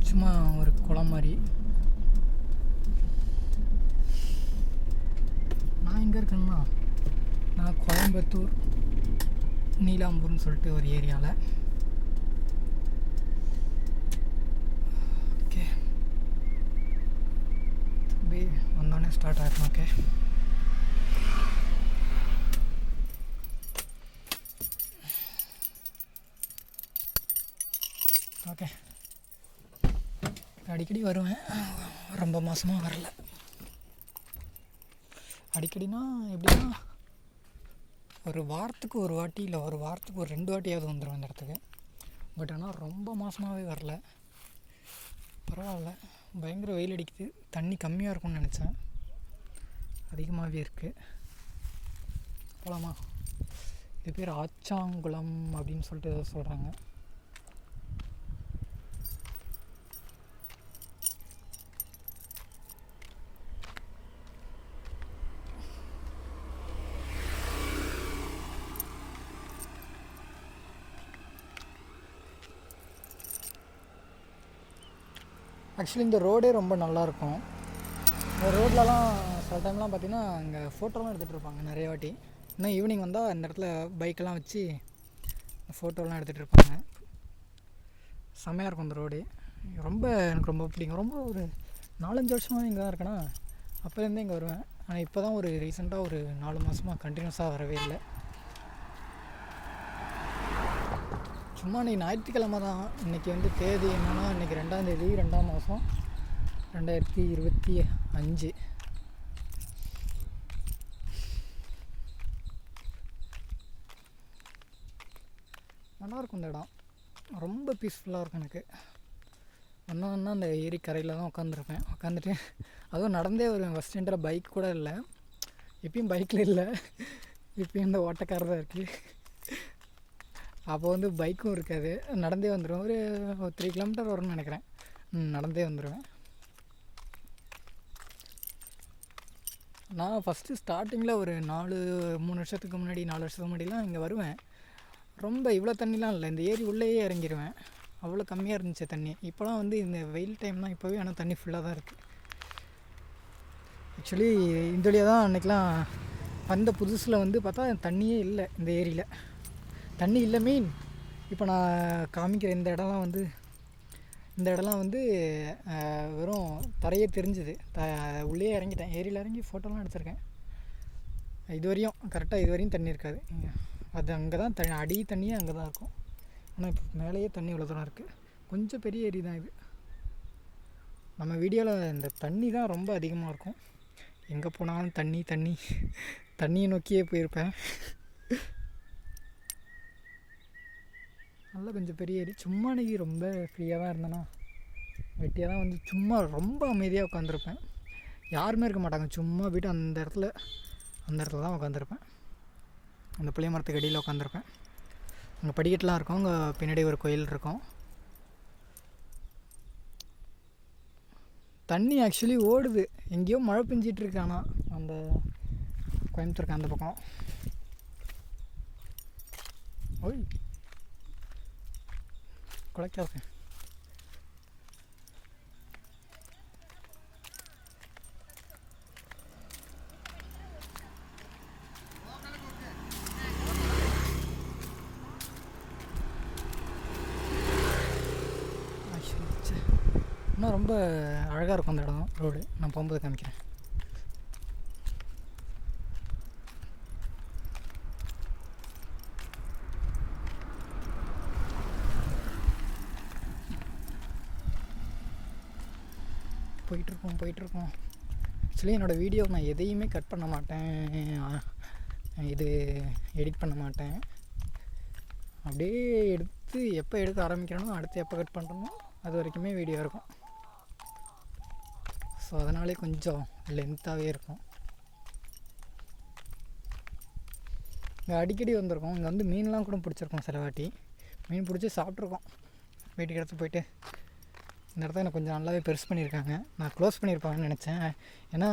சும்மா ஒரு குளம் மாதிரி. நான் எங்கே இருக்கேன்னா, நான் கோயம்புத்தூர் நீலாம்பூர்னு சொல்லிட்டு ஒரு ஏரியாவில். ஓகே, அப்படியே வந்தோடனே ஸ்டார்ட் ஆகிடும். Okay, okay. அடிக்கடி வருவேன், ரொம்ப மாதமாக வரல. அடிக்கடினா எப்படின்னா, ஒரு வாரத்துக்கு ஒரு வாட்டி இல்லை ஒரு வாரத்துக்கு ஒரு 2 வாட்டியாவது வந்துடுவேன் இந்த இடத்துக்கு. பட் ஆனால் ரொம்ப மாதமாகவே வரல. பரவாயில்ல, பயங்கர வெயில் அடிக்குது. தண்ணி கம்மியாக இருக்கும்னு நினச்சேன், அதிகமாகவே இருக்குது. போகலாமா? இது பேர் ஆச்சாங்குளம் அப்படின்னு சொல்லிட்டு ஏதோ சொல்கிறாங்க. ஆக்சுவலி இந்த ரோடே ரொம்ப நல்லாயிருக்கும். இந்த ரோட்லலாம் சில டைம்லாம் பார்த்திங்கன்னா இங்கே ஃபோட்டோலாம் எடுத்துகிட்டு இருப்பாங்க நிறைய வாட்டி. இன்னும் ஈவினிங் வந்தால் இந்த இடத்துல பைக்கெல்லாம் வச்சு ஃபோட்டோலாம் எடுத்துகிட்டு இருப்பாங்க. செம்மையாக இருக்கும் இந்த ரோடு. எனக்கு ரொம்ப பிடிக்கும். ரொம்ப ஒரு 4-5 வருஷமாக இங்கே தான் இருக்கேன்னா, அப்போலேருந்தே இங்கே வருவேன். ஆனால் இப்போ தான் ஒரு ரீசெண்டாக ஒரு 4 மாதமாக கண்டினியூஸாக வரவே இல்லை. சும்மா இன்றைக்கி ஞாயிற்றுக்கிழமை தான். இன்றைக்கி வந்து தேதி என்னென்னா, இன்றைக்கி 2ஆம் தேதி 2ஆம் மாதம் 2025. நல்லாயிருக்கும் இந்த இடம், ரொம்ப பீஸ்ஃபுல்லாக இருக்கும் எனக்கு. வந்தோன்னா அந்த ஏரி கரையில் தான் உட்காந்துட்டு அதுவும் நடந்தே வருவேன். ஃபஸ்ட் ஸ்டாண்டில் பைக் கூட இல்லை, இப்பயும் பைக்கில் இல்லை, இப்பயும் இந்த ஓட்டக்கார தான் இருக்குது. அப்போ வந்து பைக்கும் இருக்காது, நடந்தே வந்துடுவேன். ஒரு 3 கிலோமீட்டர் வரும்னு நினைக்கிறேன். நடந்தே வந்துடுவேன். நான் ஃபஸ்ட்டு ஸ்டார்டிங்கில் ஒரு 3 வருஷத்துக்கு முன்னாடி 4 வருஷத்துக்கு முன்னாடிலாம் இங்கே வருவேன். ரொம்ப இவ்வளோ தண்ணிலாம் இல்லை, இந்த ஏரி உள்ளேயே இறங்கிடுவேன். அவ்வளோ கம்மியாக இருந்துச்சு தண்ணி. இப்போலாம் வந்து இந்த வெயில் டைம்லாம் இப்போவே ஆனால் தண்ணி ஃபுல்லாக தான் இருக்குது. ஆக்சுவலி இந்த வழியாக தான் அன்றைக்கெலாம் வந்த புதுசில் வந்து பார்த்தா தண்ணியே இல்லை இந்த ஏரியில். தண்ணி இல்லை மீன். இப்போ நான் காமிக்கிற இந்த இடம்லாம் வந்து வெறும் தரையே தெரிஞ்சுது. உள்ளே இறங்கிட்டேன், ஏரியில் இறங்கி ஃபோட்டோலாம் எடுத்திருக்கேன். கரெக்டாக இது வரையும் தண்ணி இருக்காது. அது அங்கே தான் அடி தண்ணியே அங்கே தான் இருக்கும். ஆனால் இப்போ மேலேயே தண்ணி இவ்வளோ தூரம் இருக்குது. கொஞ்சம் பெரிய ஏரி தான் இது. நம்ம வீடியோவில் இந்த தண்ணி தான் ரொம்ப அதிகமாக இருக்கும். எங்கே போனாலும் தண்ணியை நோக்கியே போயிருப்பேன். நல்லா கொஞ்சம் பெரிய ஏரி. சும்மா இன்றைக்கி ரொம்ப ஃப்ரீயாக தான் இருந்தேன்னா, வெட்டியாக தான் வந்து சும்மா ரொம்ப அமைதியாக உட்காந்துருப்பேன். யாருமே இருக்க மாட்டாங்க. சும்மா போய்ட்டு அந்த இடத்துல தான் உட்காந்துருப்பேன். அந்த புளிய மரத்துக்கு அடியில் உட்காந்துருப்பேன். அங்கே படிக்கட்டுலாம் இருக்கும், அங்கே பின்னாடி ஒரு கோயில் இருக்கும். தண்ணி ஆக்சுவலி ஓடுது, எங்கேயோ மழை பெஞ்சிட்ருக்கு. ஆனால் அந்த கோயம்புத்தூருக்கு அந்த பக்கம் ஓய் குலைக்காது. இன்னும் ரொம்ப அழகாக இருக்கும் அந்த இடம், ரோடு. நான் போகும்போது காமிக்கிறேன். போயிட்டுருக்கோம். ஆக்சுவலி என்னோடய வீடியோ நான் எதையுமே கட் பண்ண மாட்டேன், இது எடிட் பண்ண மாட்டேன். அப்படியே எடுத்து எப்போ எடுக்க ஆரம்பிக்கிறேனோ அடுத்து எப்போ கட் பண்ணுறனோ அது வரைக்குமே வீடியோ இருக்கும். ஸோ அதனாலே கொஞ்சம் லென்த்தாகவே இருக்கும். இங்கே அடிக்கடி வந்திருக்கோம். இங்கே வந்து மீன்லாம் கூட பிடிச்சிருக்கோம். சில வாட்டி மீன் பிடிச்சி சாப்பிட்ருக்கோம். வீட்டுக்கு எடுத்து போயிட்டு இந்த இடத்த எனக்கு கொஞ்சம் நல்லாவே பெருசு பண்ணியிருக்காங்க. நான் க்ளோஸ் பண்ணியிருப்பாங்கன்னு நினச்சேன். ஏன்னா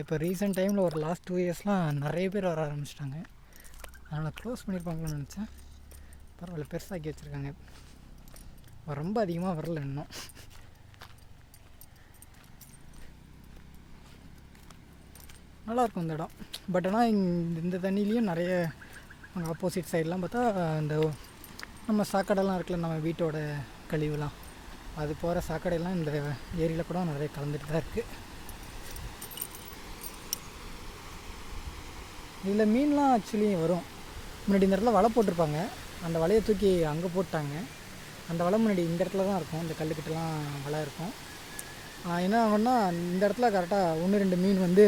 இப்போ ரீசெண்ட் டைமில் ஒரு லாஸ்ட் 2 இயர்ஸ்லாம் நிறைய பேர் வர ஆரம்பிச்சிட்டாங்க. அதனால் க்ளோஸ் பண்ணியிருப்பாங்கன்னு நினச்சேன். பரவாயில்ல, பெருசாக்கி வச்சுருக்காங்க. ரொம்ப அதிகமாக வரல இன்னும். நல்லாயிருக்கும் இந்த இடம். பட் ஆனால் இந்த தண்ணியிலையும் நிறைய அங்கே ஆப்போசிட் சைட்லாம் பார்த்தா இந்த நம்ம சாக்கடைலாம் இருக்குல்ல, நம்ம வீட்டோட கழிவுலாம், அது போகிற சாக்கடையெல்லாம் இந்த ஏரியில் கூட நிறைய கலந்துட்டு தான் இருக்குது. இதில் மீன்லாம் ஆக்சுவலி வரும். முன்னாடி இந்த இடத்துல வலை போட்டிருப்பாங்க, அந்த வலையை தூக்கி அங்கே போட்டாங்க. அந்த வலை முன்னாடி இந்த இடத்துல தான் இருக்கும், இந்த கல்லுக்கிட்டலாம் வலை இருக்கும். என்ன ஆகும்னா இந்த இடத்துல கரெக்டாக 1-2 மீன் வந்து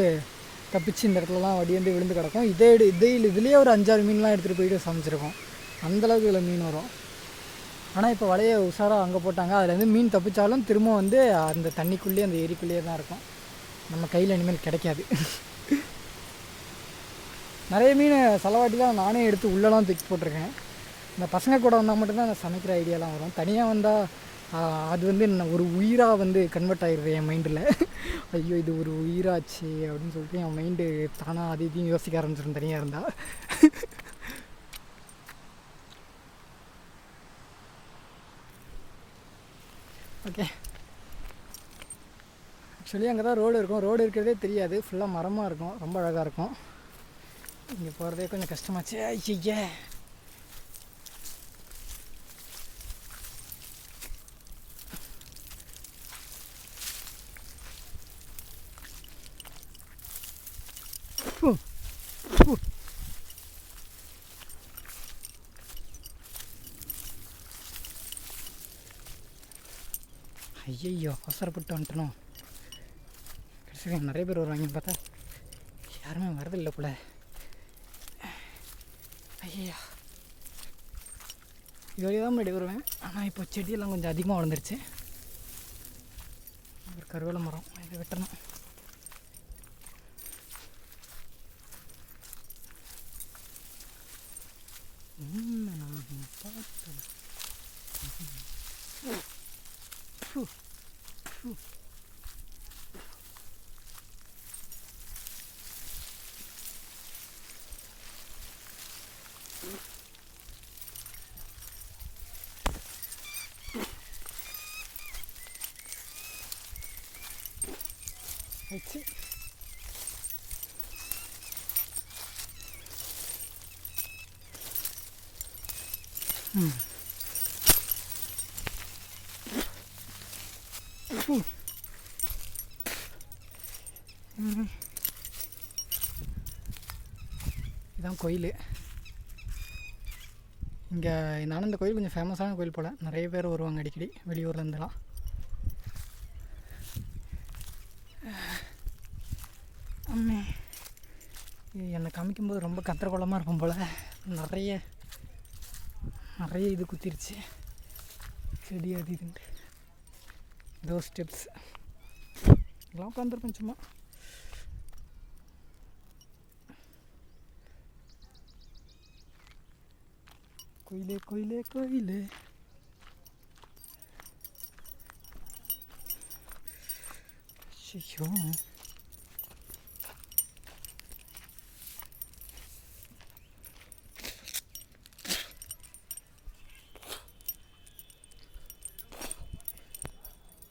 தப்பிச்சு இந்த இடத்துலலாம் வடியந்து விழுந்து கிடக்கும். இதுலேயே ஒரு 5-6 மீன்லாம் எடுத்துகிட்டு போயிட்டு சமைச்சிருக்கோம். அந்தளவுக்கு இதில் மீன் வரும். ஆனால் இப்போ வலையை உஷாராக அங்கே போட்டாங்க. அதுலேருந்து மீன் தப்பிச்சாலும் திரும்ப வந்து அந்த தண்ணிக்குள்ளேயே, அந்த ஏரிக்குள்ளேயே தான் இருக்கும். நம்ம கையில் இனிமேல் கிடைக்காது. நிறைய மீன் செலவாட்டி தான் நானே எடுத்து உள்ளெலாம் தூக்கி போட்டிருக்கேன். இந்த பசங்க கூட வந்தால் மட்டும்தான் நான் சமைக்கிற ஐடியாலாம் வரும். தனியாக வந்தால் அது வந்து ஒரு உயிராக வந்து கன்வெர்ட் ஆகிடுது என் மைண்டில். ஐயோ இது ஒரு உயிராச்சு அப்படின்னு சொல்லிட்டு என் மைண்டு தானாக அது இதையும் யோசிக்க ஆரம்பிச்சிடும் தனியாக இருந்தால். ஓகே, ஆக்சுவலி அங்கே தான் ரோடு இருக்கும். ரோடு இருக்கிறதே தெரியாது, ஃபுல்லாக மரமாக இருக்கும், ரொம்ப அழகாக இருக்கும். இங்கே போகிறதே கொஞ்சம் கஷ்டமாச்சு. ஐயே ஐயோ அவசரப்பட்டு வந்துட்டணும். கடைசியாக நிறைய பேர் வருவாங்கன்னு பார்த்தா யாருமே வரதில்லை போல. ஐயா இது வரையும் தான் முன்னாடி வருவேன். ஆனால் இப்போ செடியெல்லாம் கொஞ்சம் அதிகமாக வளர்ந்துருச்சு. ஒரு கருவேல மரம், இதை வெட்டணும். வச்சு இதுதான் கோயில். இங்கே நானும் இந்த கோயில் கொஞ்சம் ஃபேமஸான கோயில் போல். நிறைய பேர் வருவாங்க அடிக்கடி வெளியூர்லேருந்துலாம். அம்மே என்னை காமிக்கும்போது ரொம்ப கத்திரக்கோலமாக இருக்கும் போல். நிறைய இது குத்திருச்சு, செடி அது இதுன்ட்டு. இதோ ஸ்டெப்ஸ் எல்லாம் உட்காந்துருப்பேன் சும்மா. கோயிலே கோயிலே கோயிலே. ஐயோ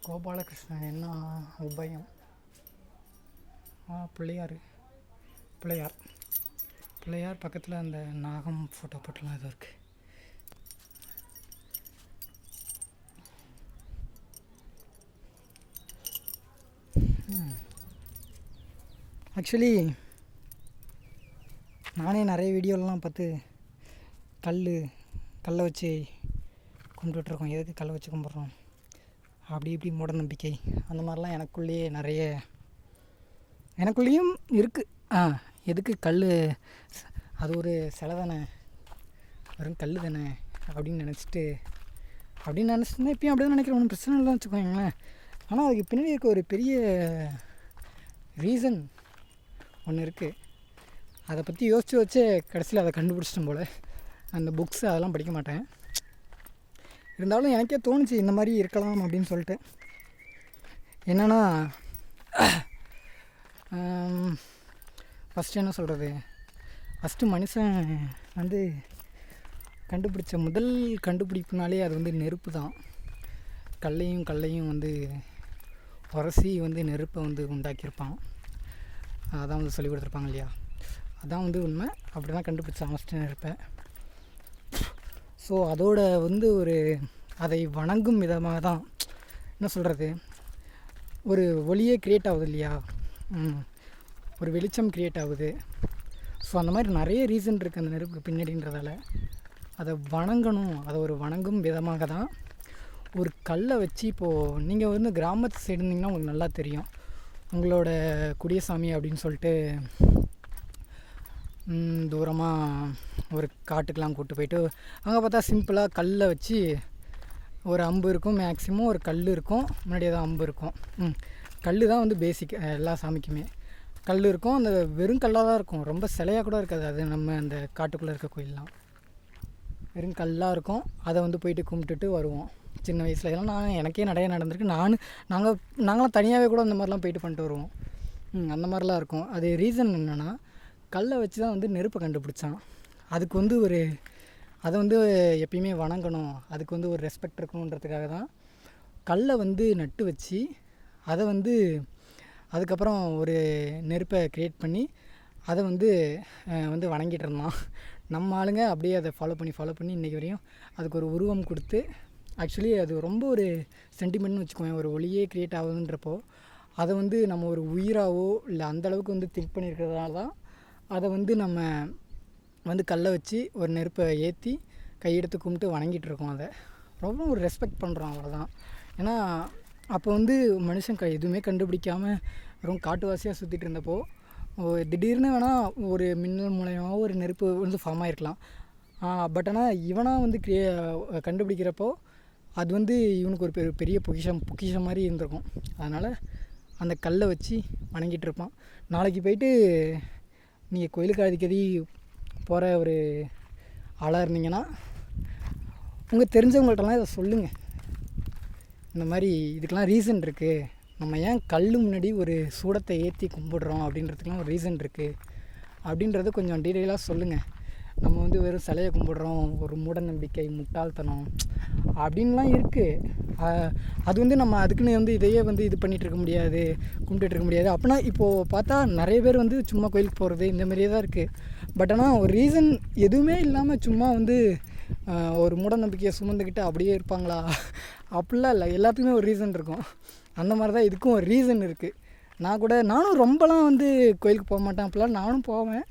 கோபாலகிருஷ்ணன் என்ன உபயம். பிள்ளையார் பக்கத்தில் அந்த நாகம் ஃபோட்டோ போட்டலாம் இது இருக்குது. ஆக்சுவலி நானே நிறைய வீடியோலாம் பார்த்து கல்லை வச்சு கும்பிட்டுருக்கோம். எதுக்கு கல்லை வச்சு கும்பிட்றோம் அப்படி இப்படி மூட நம்பிக்கை அந்த மாதிரிலாம் எனக்குள்ளேயும் இருக்குது. எதுக்கு கல், அது ஒரு சிலை தானே, வெறும் கல் தானே அப்படின்னு நினச்சிட்டுனா இப்போயும் அப்படி தான் நினைக்கிறேன். ஒன்றும் பிரச்சனை இல்லைன்னு வச்சுக்கோங்களேன். ஆனால் அதுக்கு பின்னாடி இருக்க ஒரு பெரிய ரீசன் ஒன்று இருக்குது. அதை பற்றி யோசித்து வச்சு கடைசியில் அதை கண்டுபிடிச்சிட்டோம் போல். அந்த புக்ஸ் அதெல்லாம் படிக்க மாட்டேன். இருந்தாலும் எனக்கே தோணுச்சு இந்த மாதிரி இருக்கலாம் அப்படின்னு சொல்லிட்டு. என்னென்னா ஃபஸ்ட்டு என்ன சொல்கிறது, ஃபஸ்ட்டு மனுஷன் வந்து கண்டுபிடிச்ச முதல் கண்டுபிடிப்புனாலே அது வந்து நெருப்பு தான். கல்லையும் வந்து உரசி வந்து நெருப்பை வந்து உண்டாக்கியிருப்பான். அதான் வந்து சொல்லி கொடுத்துருப்பாங்க இல்லையா, அதான் வந்து உண்மை. அப்படி தான் கண்டுபிடிச்சான் ஃபஸ்ட்டு நெருப்பை. ஸோ அதோட வந்து அதை வணங்கும் விதமாக தான் என்ன சொல்கிறது, ஒரு ஒளியே க்ரியேட் ஆகுது இல்லையா, ஒரு வெளிச்சம் க்ரியேட் ஆகுது. ஸோ அந்த மாதிரி நிறைய ரீசன் இருக்குது அந்த நெருப்புக்கு பின்னாடின்றதால அதை வணங்கணும். அதை ஒரு வணங்கும் விதமாக தான் ஒரு கல்லை வச்சு, இப்போது நீங்கள் வந்து கிராமத்து சைடு இருந்தீங்கன்னா உங்களுக்கு நல்லா தெரியும். உங்களோட குடியசாமி அப்படின்னு சொல்லிட்டு தூரமாக ஒரு காட்டுக்கெலாம் கூப்பிட்டு போயிட்டு அங்கே பார்த்தா சிம்பிளாக கல்லை வச்சு ஒரு அம்பு இருக்கும், மேக்ஸிமம் ஒரு கல் இருக்கும், முன்னாடியே தான் அம்பு இருக்கும். கல் தான் வந்து பேசிக் எல்லா சாமிக்குமே கல் இருக்கும். அந்த வெறும் கல்லாக தான் இருக்கும், ரொம்ப சிலையாக கூட இருக்காது. அது நம்ம அந்த காட்டுக்குள்ளே இருக்க கோயிலெலாம் வெறும் கல்லாக இருக்கும். அதை வந்து போயிட்டு கும்பிட்டுட்டு வருவோம். சின்ன வயசில் இதெல்லாம் எனக்கே நிறைய நடந்திருக்கு. நாங்களாம் தனியாகவே கூட அந்த மாதிரிலாம் போயிட்டு பண்ணிட்டு வருவோம். அந்த மாதிரிலாம் இருக்கும். அது ரீசன் என்னென்னா, கல்லை வச்சு தான் வந்து நெருப்பை கண்டுபிடிச்சான். அதுக்கு வந்து அதை வந்து எப்பயுமே வணங்கணும், அதுக்கு வந்து ஒரு ரெஸ்பெக்ட் இருக்கணுன்றதுக்காக தான் கல்லை வந்து நட்டு வச்சு அதை வந்து அதுக்கப்புறம் ஒரு நெருப்பை க்ரியேட் பண்ணி அதை வந்து வணங்கிட்டு இருந்தான். நம்ம ஆளுங்க அப்படியே அதை ஃபாலோ பண்ணி இன்றைக்கி வரையும் அதுக்கு ஒரு உருவம் கொடுத்து, ஆக்சுவலி அது ரொம்ப ஒரு சென்டிமெண்ட்னு வச்சுக்கோங்க. ஒரு ஒளியே க்ரியேட் ஆகுதுன்றப்போ அதை வந்து நம்ம ஒரு உயிராகவோ இல்லை அந்தளவுக்கு வந்து திங்க் பண்ணியிருக்கிறதுனால தான் அதை வந்து நம்ம வந்து கல்லை வச்சு ஒரு நெருப்பை ஏற்றி கையெடுத்து கும்பிட்டு வணங்கிட்டுருக்கோம். அதை ரொம்ப ஒரு ரெஸ்பெக்ட் பண்ணுறோம், அவ்வளோதான். ஏன்னா அப்போ வந்து மனுஷன் எதுவுமே கண்டுபிடிக்காமல் வெறும் காட்டுவாசியாக சுற்றிட்டு இருந்தப்போ திடீர்னு வேணால் ஒரு மின்னல் மூலயமா ஒரு நெருப்பு வந்து ஃபார்ம் ஆகிருக்கலாம். பட் ஆனால் இவனாக வந்து கண்டுபிடிக்கிறப்போ அது வந்து இவனுக்கு ஒரு பெரிய பொக்கிஷம் மாதிரி இருந்திருக்கும். அதனால் அந்த கல்லை வச்சு வணங்கிட்டு இருப்பான். நாளைக்கு போயிட்டு நீங்கள் கோயிலுக்கு அடிக்கடி போகிற ஒரு ஆளாக இருந்தீங்கன்னா உங்கள் தெரிஞ்சவங்கள்ட்டலாம் இதை சொல்லுங்கள். இந்த மாதிரி இதுக்கெலாம் ரீசன் இருக்குது. நம்ம ஏன் கல் முன்னாடி ஒரு சூடத்தை ஏற்றி கும்பிடுறோம் அப்படின்றதுக்கெலாம் ஒரு ரீசன் இருக்குது அப்படின்றத கொஞ்சம் டீட்டெயிலாக சொல்லுங்கள். நம்ம வந்து வெறும் சிலையை கும்பிடுறோம், ஒரு மூட நம்பிக்கை, முட்டாள்தனம் அப்படின்லாம் இருக்குது. அது வந்து நம்ம அதுக்குன்னு வந்து இதையே வந்து இது பண்ணிகிட்டு இருக்க முடியாது, கும்பிட்டுட்டு இருக்க முடியாது. அப்படின்னா இப்போது பார்த்தா நிறைய பேர் வந்து சும்மா கோயிலுக்கு போகிறது இந்த மாதிரியே தான் இருக்குது. பட் ஆனால் ஒரு ரீசன் எதுவுமே இல்லாமல் சும்மா வந்து ஒரு மூட நம்பிக்கையை சுமந்துக்கிட்டு அப்படியே இருப்பாங்களா? அப்படிலாம் இல்லை, எல்லாத்துக்குமே ஒரு ரீசன் இருக்கும். அந்த மாதிரி தான் இதுக்கும் ஒரு ரீசன் இருக்குது. நானும் ரொம்பலாம் வந்து கோயிலுக்கு போக மாட்டேன், அப்படிலாம் நானும் போவேன்.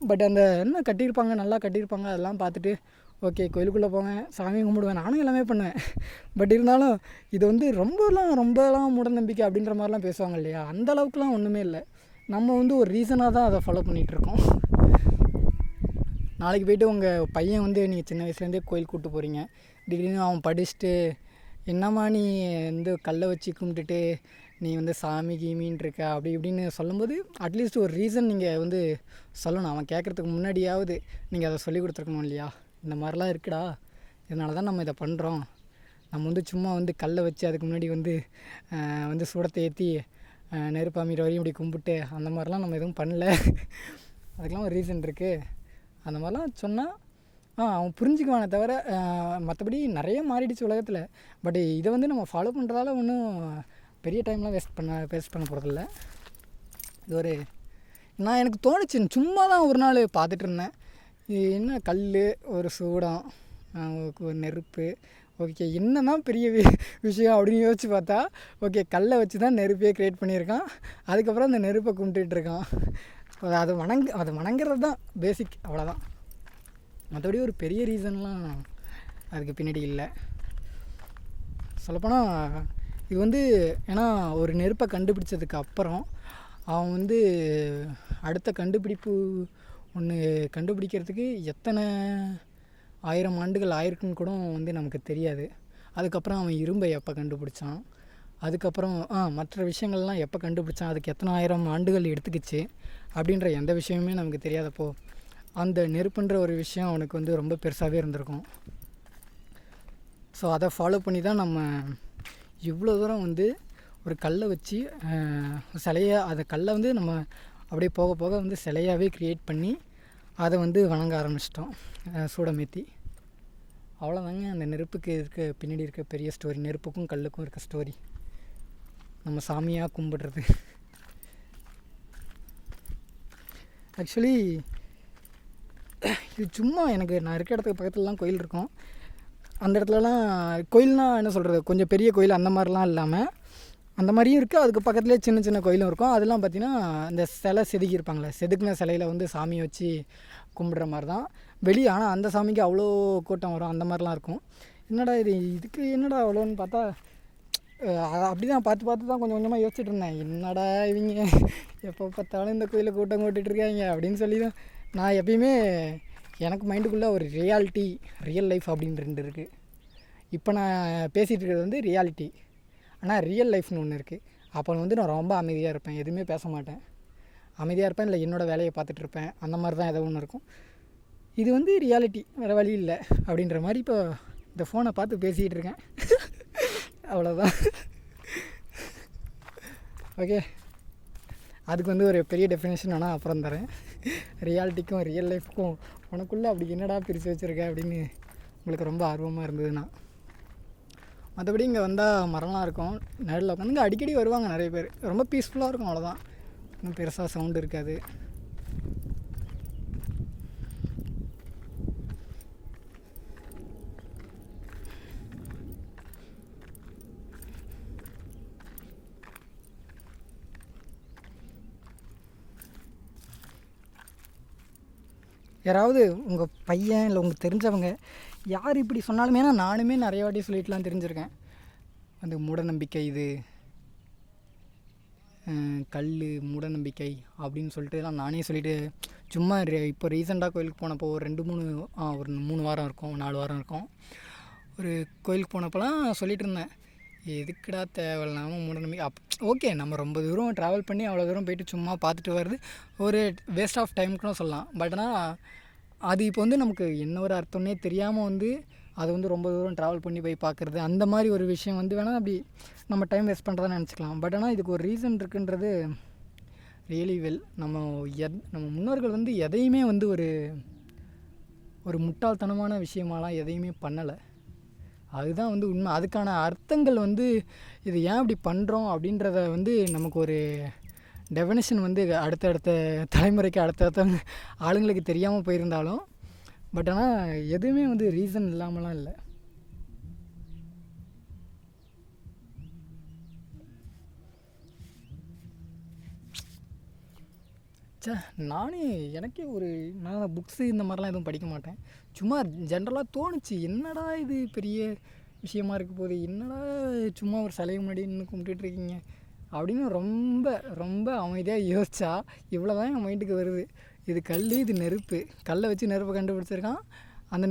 பட் அந்த என்ன கட்டியிருப்பாங்க, நல்லா கட்டியிருப்பாங்க, அதெல்லாம் பார்த்துட்டு ஓகே கோயிலுக்குள்ளே போவேன், சாமி கும்பிடுவேன், நானும் எல்லாமே பண்ணுவேன். பட் இருந்தாலும் இது வந்து ரொம்பலாம் மூட நம்பிக்கை அப்படின்ற மாதிரிலாம் பேசுவாங்க இல்லையா, அந்த அளவுக்குலாம் ஒன்றுமே இல்லை. நம்ம வந்து ஒரு ரீசனாக தான் அதை ஃபாலோ பண்ணிகிட்ருக்கோம். நாளைக்கு போய்ட்டு உங்கள் பையன் வந்து நீங்கள் சின்ன வயசுலேருந்தே கோயில் கூப்பிட்டு போகிறீங்க, திடீர்னு அவன் படிச்சுட்டு என்னம்மா நீ வந்து கல்லை வச்சு கும்பிட்டுட்டு நீ வந்து சாமி கீமின்னு இருக்க அப்படி இப்படின்னு சொல்லும்போது அட்லீஸ்ட் ஒரு ரீசன் நீங்கள் வந்து சொல்லணும். அவன் கேட்குறதுக்கு முன்னாடியாவது நீங்கள் அதை சொல்லி கொடுத்துருக்கணும் இல்லையா, இந்த மாதிரிலாம் இருக்குடா, இதனால தான் நம்ம இதை பண்ணுறோம். நம்ம வந்து சும்மா வந்து கல்லை வச்சு அதுக்கு முன்னாடி வந்து சூடத்தை ஏற்றி நெருப்பாமீர் வரையும் இப்படி கும்பிட்டு அந்த மாதிரிலாம் நம்ம எதுவும் பண்ணல, அதுக்கெலாம் ஒரு ரீசன் இருக்குது. அந்த மாதிரிலாம் சொன்னால் அவன் புரிஞ்சுக்குவானே தவிர மற்றபடி நிறைய மாறிடுச்சு உலகத்தில். பட் இதை வந்து நம்ம ஃபாலோ பண்ணுறதால ஒன்றும் பெரிய டைம்லாம் வேஸ்ட் பண்ண போகிறதில்ல. இது நான் எனக்கு தோணுச்சு, சும்மா தான் ஒரு நாள் பார்த்துட்டு இருந்தேன், என்ன கல், ஒரு சூடம், ஒரு நெருப்பு, ஓகே என்னன்னா பெரிய விஷயம் அப்படின்னு யோசிச்சு பார்த்தா ஓகே கல்லை வச்சு தான் நெருப்பையே க்ரியேட் பண்ணியிருக்கான். அதுக்கப்புறம் அந்த நெருப்பை கும்பிட்டுட்டு இருக்கான். அதை வணங்குறது தான் பேசிக், அவ்வளோதான். மற்றபடி ஒரு பெரிய ரீசன்லாம் அதுக்கு பின்னாடி இல்லை. சொல்லப்போனால் இது வந்து ஏன்னா ஒரு நெருப்பை கண்டுபிடிச்சதுக்கு அப்புறம் அவன் வந்து அடுத்த கண்டுபிடிப்பு ஒன்று கண்டுபிடிக்கிறதுக்கு எத்தனை 1000 ஆண்டுகள் ஆயிருக்குன்னு கூட வந்து நமக்கு தெரியாது. அதுக்கப்புறம் அவன் இரும்பை எப்போ கண்டுபிடிச்சான், அதுக்கப்புறம் மற்ற விஷயங்கள்லாம் எப்போ கண்டுபிடிச்சான், அதுக்கு எத்தனை 1000 ஆண்டுகள் எடுத்துக்கிச்சு அப்படின்ற எந்த விஷயமுமே நமக்கு தெரியாதப்போ அந்த நெருப்புன்ற ஒரு விஷயம் அவனுக்கு வந்து ரொம்ப பெருசாகவே இருந்திருக்கும். ஸோ அதை ஃபாலோ பண்ணி தான் நம்ம இவ்வளோ தூரம் வந்து ஒரு கல்லை வச்சு அந்த கல்லை வந்து நம்ம அப்படியே போக போக வந்து சிலையாகவே க்ரியேட் பண்ணி அதை வந்து வணங்க ஆரம்பிச்சிட்டோம் சூடமேற்றி. அவ்வளோதாங்க அந்த நெருப்புக்கு பின்னாடி இருக்க பெரிய ஸ்டோரி. நெருப்புக்கும் கல்லுக்கும் இருக்க ஸ்டோரி, நம்ம சாமியாக கும்பிடுறது. ஆக்சுவலி இது சும்மா எனக்கு நான் இருக்க இடத்துக்கு பக்கத்துலலாம் கோயில் இருக்கும். அந்த இடத்துலலாம் கோயில்னால் என்ன சொல்கிறது, கொஞ்சம் பெரிய கோயில் அந்த மாதிரிலாம் இல்லாமல் அந்த மாதிரியும் இருக்குது. அதுக்கு பக்கத்துலேயே சின்ன சின்ன கோயிலும் இருக்கும். அதெல்லாம் பார்த்திங்கன்னா இந்த சிலை செதுக்கி இருப்பாங்களே, செதுக்கின சிலையில் வந்து சாமியை வச்சு கும்பிடுற மாதிரி தான் வெளியே. ஆனால் அந்த சாமிக்கு அவ்வளோ கூட்டம் வரும், அந்த மாதிரிலாம் இருக்கும். என்னடா இதுக்கு என்னடா அவ்வளோன்னு பார்த்தா அப்படி தான் பார்த்து தான் கொஞ்சம் கொஞ்சமாக யோசிச்சுட்டு இருந்தேன். என்னடா இவங்க எப்போ பார்த்தாலும் இந்த கோயிலில் கூட்டம் கூட்டிகிட்ருக்காங்க அப்படின்னு சொல்லி தான் நான் எப்பயுமே எனக்கு மைண்டுக்குள்ளே ஒரு ரியாலிட்டி, ரியல் லைஃப் அப்படின்னு 2 இருக்குது. இப்போ நான் பேசிகிட்டு இருக்கிறது வந்து ரியாலிட்டி, ஆனால் ரியல் லைஃப்னு ஒன்று இருக்குது. அப்போ வந்து நான் ரொம்ப அமைதியாக இருப்பேன், எதுவுமே பேச மாட்டேன், அமைதியாக இருப்பேன், இல்லை என்னோடய வேலையை பார்த்துட்ருப்பேன். அந்த மாதிரி தான் ஏதோ ஒன்று இருக்கும். இது வந்து ரியாலிட்டி, வேறு வழி இல்லை அப்படின்ற மாதிரி இப்போ இந்த ஃபோனை பார்த்து பேசிக்கிட்டு இருக்கேன். அவ்வளோதான். ஓகே, அதுக்கு வந்து ஒரு பெரிய டெஃபினேஷன் ஆனால் அப்புறம் தரேன். ரியாலிட்டிக்கும் ரியல் லைஃப்க்கும் உனக்குள்ளே அப்படி என்னடா பிரித்து வச்சுருக்க அப்படின்னு உங்களுக்கு ரொம்ப ஆர்வமாக இருந்ததுன்னா. மற்றபடி இங்கே வந்தால் மரம்லாம் இருக்கும், நேரில் உட்காந்து இங்கே அடிக்கடி வருவாங்க நிறைய பேர். ரொம்ப பீஸ்ஃபுல்லாக இருக்கும், அவ்வளோதான். இன்னும் பெருசாக சவுண்டு இருக்காது. யாராவது உங்கள் பையன் இல்லை உங்களுக்கு தெரிஞ்சவங்க யார் இப்படி சொன்னாலுமே, ஏன்னா நானுமே நிறைய வாட்டி சொல்லிட்டுலாம் தெரிஞ்சிருக்கேன். அந்த மூடநம்பிக்கை, இது கல் மூடநம்பிக்கை அப்படின்னு சொல்லிட்டுலாம் நானே சொல்லிவிட்டு சும்மா இப்போ ரீசெண்டாக கோயிலுக்கு போனப்போ ஒரு 3 வாரம் இருக்கும், 4 வாரம் இருக்கும். ஒரு கோயிலுக்கு போனப்போலாம் சொல்லிகிட்டு இருந்தேன், எதுக்குடா தேவையில்லாமல் மூடநம்பிக்கை. ஓகே, நம்ம ரொம்ப தூரம் ட்ராவல் பண்ணி அவ்வளோ தூரம் போயிட்டு சும்மா பார்த்துட்டு வருது ஒரு வேஸ்ட் ஆஃப் டைமுக்குன்னு சொல்லலாம். பட் ஆனால் அது இப்போ வந்து நமக்கு என்ன ஒரு அர்த்தம்னே தெரியாமல் வந்து அது வந்து ரொம்ப தூரம் ட்ராவல் பண்ணி போய் பார்க்குறது, அந்த மாதிரி ஒரு விஷயம் வந்து வேணால் அப்படி நம்ம டைம் வேஸ்ட் பண்ணுறதான்னு நினச்சிக்கலாம். பட் ஆனால் இதுக்கு ஒரு ரீசன் இருக்குன்றது ரியலி வெல். நம்ம முன்னோர்கள் வந்து எதையுமே வந்து ஒரு முட்டாள்தனமான விஷயமாலாம் எதையுமே பண்ணலை. அதுதான் வந்து உண்மை. அதுக்கான அர்த்தங்கள் வந்து இது ஏன் இப்படி பண்ணுறோம் அப்படின்றத வந்து நமக்கு ஒரு டெஃபினேஷன் வந்து அடுத்தடுத்த தலைமுறைக்கு அடுத்தடுத்த ஆளுங்களுக்கு தெரியாமல் போயிருந்தாலும், பட் ஆனால் எதுவுமே வந்து ரீசன் இல்லாமலாம் இல்லை. நானே எனக்கே நான் புக்ஸு இந்த மாதிரிலாம் எதுவும் படிக்க மாட்டேன். சும்மா ஜென்ரலாக தோணுச்சு, என்னடா இது பெரிய விஷயமா இருக்க போகுது, என்னடா சும்மா ஒரு சிலையை முன்னாடி நின்று கும்பிட்டுட்ருக்கீங்க அப்படின்னு ரொம்ப ரொம்ப அமைதியாக யோசிச்சா இவ்வளோ தான் என் மைண்டுக்கு வருது. இது கல், இது நெருப்பு. கல்லை வச்சு நெருப்பை கண்டுபிடிச்சிருக்கான். அந்த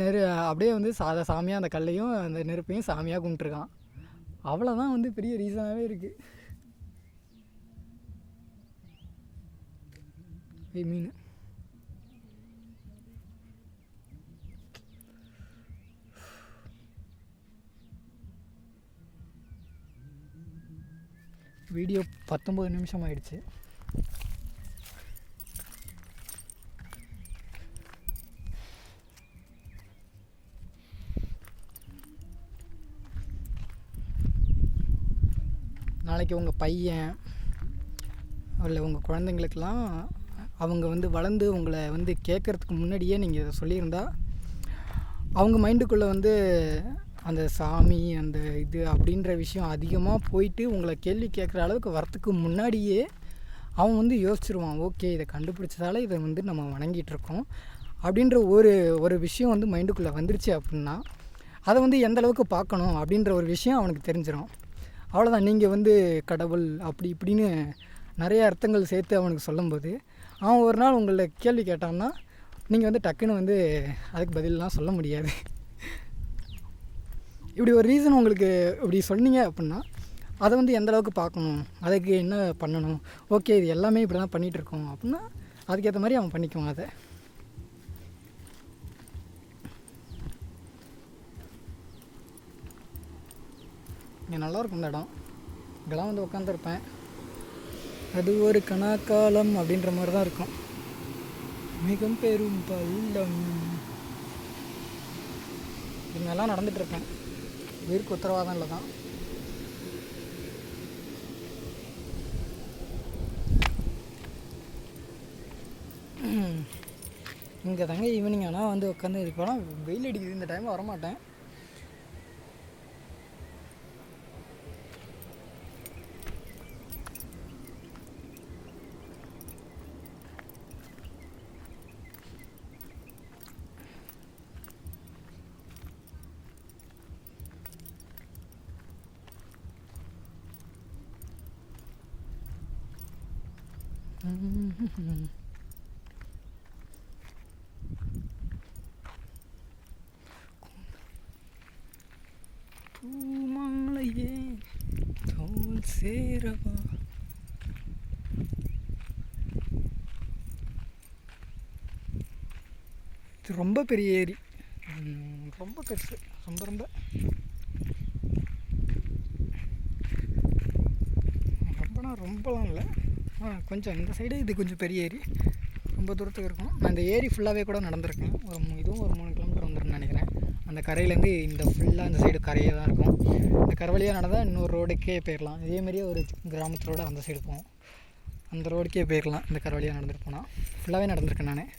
அப்படியே வந்து சாமியாக அந்த கல்லையும் அந்த நெருப்பையும் சாமியாக கும்பிட்டுருக்கான். அவ்வளோதான் வந்து பெரிய ரீசனாகவே இருக்குது. மீன் வீடியோ 19 நிமிஷம் ஆயிடுச்சு. நாளைக்கு உங்கள் பையன் இல்லை உங்கள் குழந்தைங்களுக்கெல்லாம் அவங்க வந்து வளர்ந்து உங்களை வந்து கேட்குறதுக்கு முன்னாடியே நீங்கள் இதை சொல்லியிருந்தா அவங்க மைண்டுக்குள்ளே வந்து அந்த சாமி அந்த இது அப்படின்ற விஷயம் அதிகமாக போயிட்டு உங்களை கேள்வி கேட்குற அளவுக்கு வரத்துக்கு முன்னாடியே அவன் வந்து யோசிச்சிருவான், ஓகே இதை கண்டுபிடிச்சதால இதை வந்து நம்ம வணங்கிட்டுருக்கோம் அப்படின்ற ஒரு விஷயம் வந்து மைண்டுக்குள்ளே வந்துருச்சு அப்படின்னா அதை வந்து எந்த அளவுக்கு பார்க்கணும் அப்படின்ற ஒரு விஷயம் அவனுக்கு தெரிஞ்சிடும். அவ்வளோதான். நீங்கள் வந்து கடவுள் அப்படி இப்படின்னு நிறைய அர்த்தங்கள் சேர்த்து அவனுக்கு சொல்லும்போது அவன் ஒரு நாள் உங்களை கேள்வி கேட்டான்னா நீங்கள் வந்து டக்குன்னு வந்து அதுக்கு பதிலெலாம் சொல்ல முடியாது. இப்படி ஒரு ரீசன் உங்களுக்கு இப்படி சொன்னீங்க அப்படின்னா அதை வந்து எந்த அளவுக்கு பார்க்கணும், அதுக்கு என்ன பண்ணணும், ஓகே இது எல்லாமே இப்படி தான் பண்ணிகிட்ருக்கோம் அப்படின்னா அதுக்கேற்ற மாதிரி அவன் பண்ணிக்குவான். அதை இங்கே நல்லாயிருக்கும் இந்த இடம். இங்கெல்லாம் வந்து உட்காந்துருப்பேன், அது ஒரு கணக்காலம் அப்படின்ற மாதிரி தான் இருக்கும். மிக பெரும் பள்ளம். இங்கெல்லாம் நடந்துகிட்ருக்கேன், உயிருக்கு உத்தரவாதம் இல்லை தான். இங்கே தாங்க ஈவினிங் ஆனால் வந்து உட்காந்து இப்போலாம் வெயில் அடிக்குது, இந்த டைம் வரமாட்டேன். பூமாலையே தோல் சேரவா. இது ரொம்ப பெரிய ஏரி, ரொம்ப பெருசு, ரொம்ப ரொம்ப ரொம்பலாம் இல்லை. கொஞ்சம் இந்த சைடு இது கொஞ்சம் பெரிய ஏரி, ரொம்ப தூரத்துக்கு இருக்கும். நான் இந்த ஏரி ஃபுல்லாகவே கூட நடந்திருக்கேன். இதுவும் ஒரு 3 கிலோமீட்டர் வந்துருன்னு நினைக்கிறேன். அந்த கரையிலேருந்து இந்த ஃபுல்லாக இந்த சைடு கரையே தான் இருக்கும். இந்த கரை வழியாக நடந்தால் இன்னொரு ரோடுக்கே போயிடலாம். இதேமாரியே ஒரு கிராமத்து ரோடு அந்த சைடு போவோம், அந்த ரோடுக்கே போயிடலாம். இந்த கரை வழியாக நடந்துட்டு போனால் ஃபுல்லாகவே நடந்திருக்கேன் நான்.